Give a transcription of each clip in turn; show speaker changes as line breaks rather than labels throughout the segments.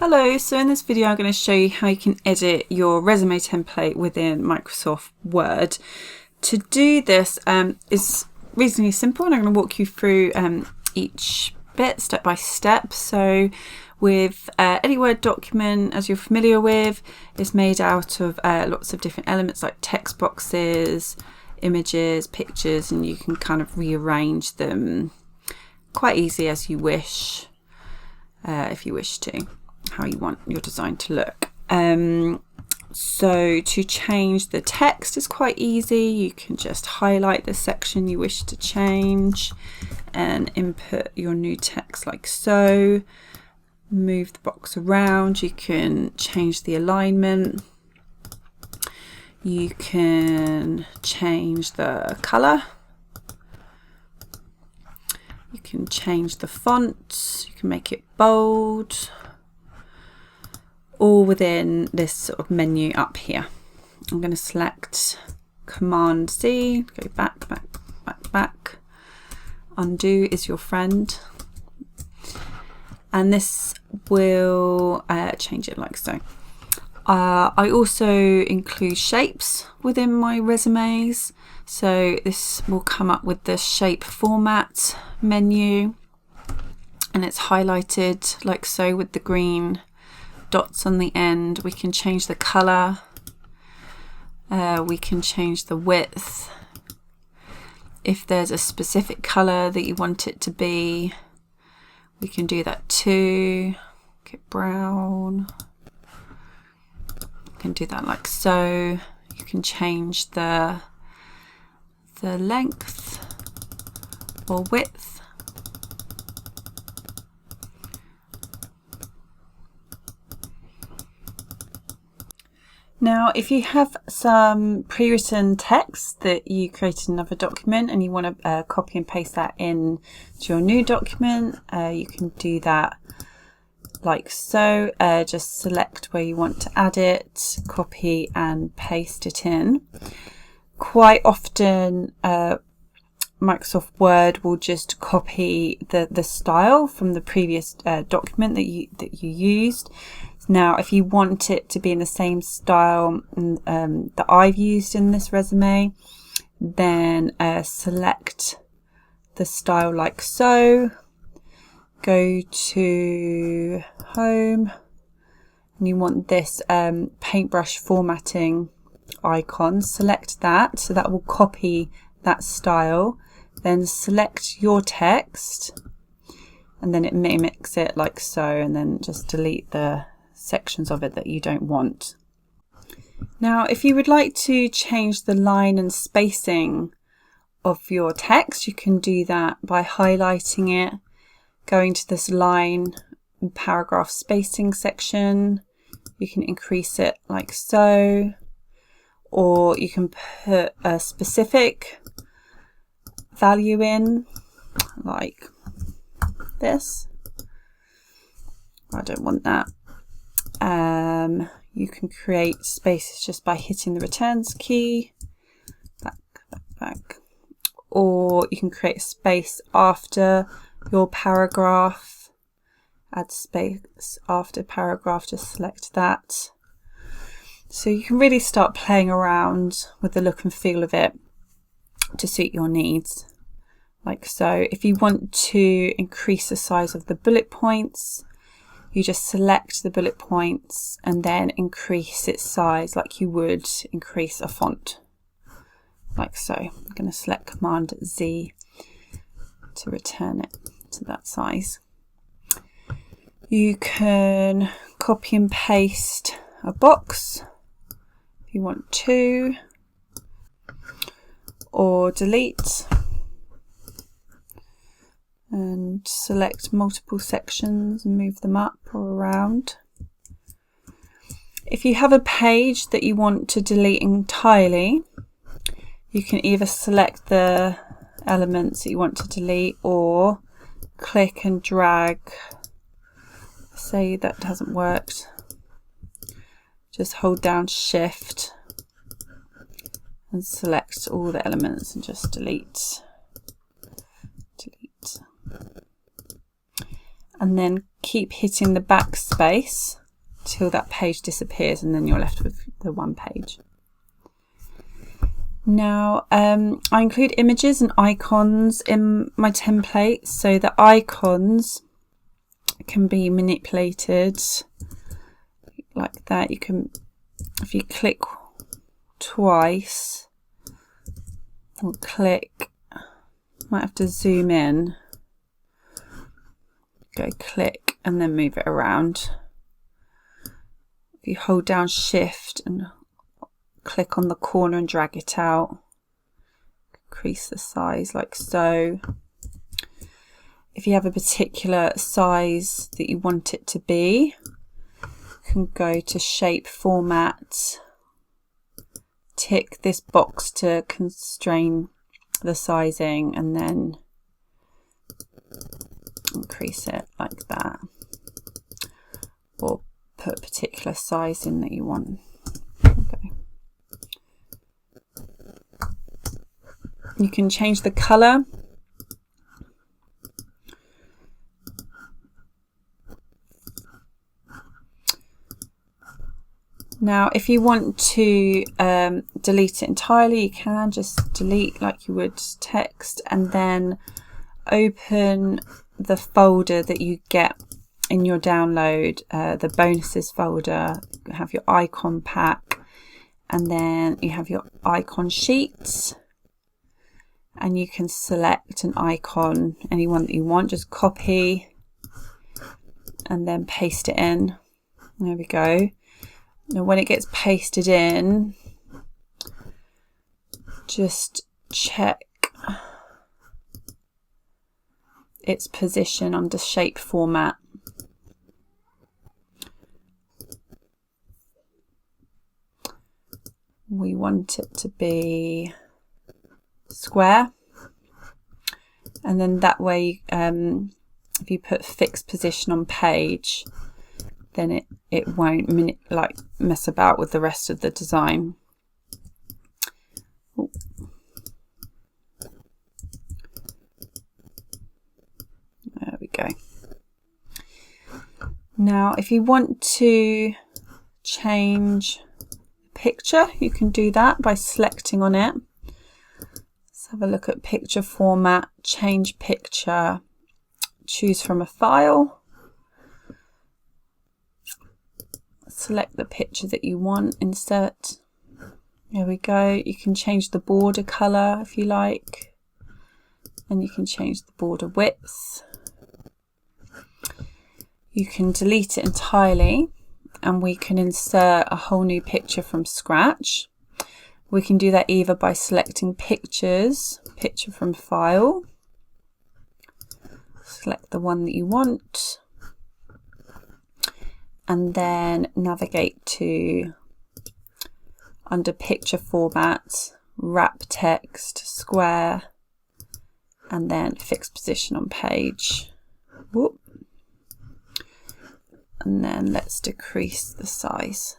Hello, so in this video I'm going to show you how you can edit your resume template within Microsoft Word. To do this is reasonably simple, and I'm going to walk you through each bit step by step. So with any Word document, as you're familiar with, it's made out of lots of different elements like text boxes, images, pictures, and you can kind of rearrange them quite easy as you wish, if you wish to, how you want your design to look. So to change the text is quite easy. You can just highlight the section you wish to change and input your new text like so. Move the box around. You can change the alignment. You can change the color. You can change the font. You can make it bold. All within this sort of menu up here. I'm going to select Command Z, go back, back, back, back. Undo is your friend. And this will change it like so. I also include shapes within my resumes. So this will come up with the shape format menu. And it's highlighted like so with the green dots on the end. We can change the color, we can change the width. If there's a specific color that you want it to be, we can do that too. Get brown. You can do that like so. You can change the length or width. Now, if you have some pre-written text that you created in another document and you want to copy and paste that in to your new document, you can do that like so. Just select where you want to add it, copy and paste it in. Quite often, Microsoft Word will just copy the style from the previous document that you used. Now, if you want it to be in the same style that I've used in this resume, then select the style like so, go to Home, and you want this paintbrush formatting icon. Select that, so that will copy that style. Then select your text, and then it mimics it like so, and then just delete the sections of it that you don't want. Now, if you would like to change the line and spacing of your text, you can do that by highlighting it, going to this line and paragraph spacing section. You can increase it like so, or you can put a specific value in, like this. I don't want that. You can create spaces just by hitting the returns key, back, back, back. Or you can create a space after your paragraph, add space after paragraph, just select that. So you can really start playing around with the look and feel of it to suit your needs, like so. If you want to increase the size of the bullet points, you just select the bullet points and then increase its size like you would increase a font, like so. I'm going to select Command Z to return it to that size. You can copy and paste a box if you want to, or delete and select multiple sections and move them up or around. If you have a page that you want to delete entirely, you can either select the elements that you want to delete or click and drag. Say that hasn't worked. Just hold down Shift and select all the elements and just delete. and then keep hitting the backspace till that page disappears, and then you're left with the one page. Now I include images and icons in my template, so the icons can be manipulated like that. You can, if you click twice or click, might have to zoom in, go click and then move it around. If you hold down shift and click on the corner and drag it out, increase the size like so. If you have a particular size that you want it to be, you can go to shape format, tick this box to constrain the sizing, and then increase it like that, or put a particular size in that you want. Okay. You can change the colour. Now, if you want to delete it entirely, you can just delete like you would text, and then open the folder that you get in your download, the bonuses folder. You have your icon pack, and then you have your icon sheets, and you can select an icon, any one that you want, just copy and then paste it in. There we go. Now when it gets pasted in, just check its position under shape format. We want it to be square, and then that way if you put fixed position on page, then it won't mess about with the rest of the design. Ooh. There we go. Now if you want to change the picture, you can do that by selecting on it. Let's have a look at picture format, change picture, choose from a file. Select the picture that you want, insert. There we go. You can change the border colour if you like, and you can change the border width. You can delete it entirely, and we can insert a whole new picture from scratch. We can do that either by selecting pictures, picture from file, select the one that you want, and then navigate to under picture format, wrap text, square, and then fixed position on page. Whoop. And then let's decrease the size.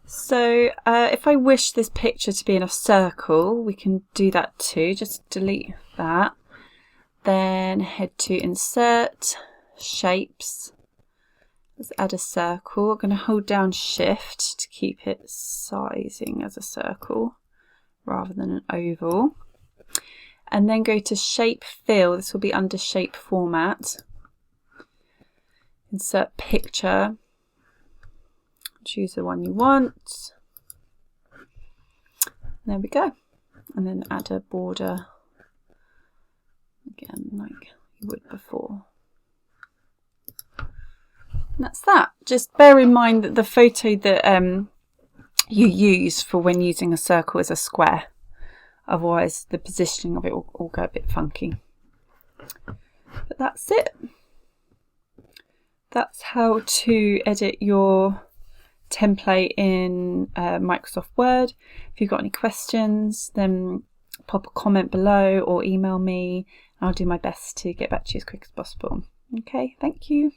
So if I wish this picture to be in a circle, we can do that too. Just delete that. Then head to insert, shapes. Let's add a circle. We're going to hold down shift to keep it sizing as a circle rather than an oval. And then go to shape fill. This will be under shape format. Insert picture. Choose the one you want. There we go. And then add a border again like you would before. And that's that. Just bear in mind that the photo that you use for when using a circle is a square. Otherwise the positioning of it will all go a bit funky. But that's it. That's how to edit your template in Microsoft Word. If you've got any questions, then pop a comment below or email me. I'll do my best to get back to you as quick as possible. Okay, thank you.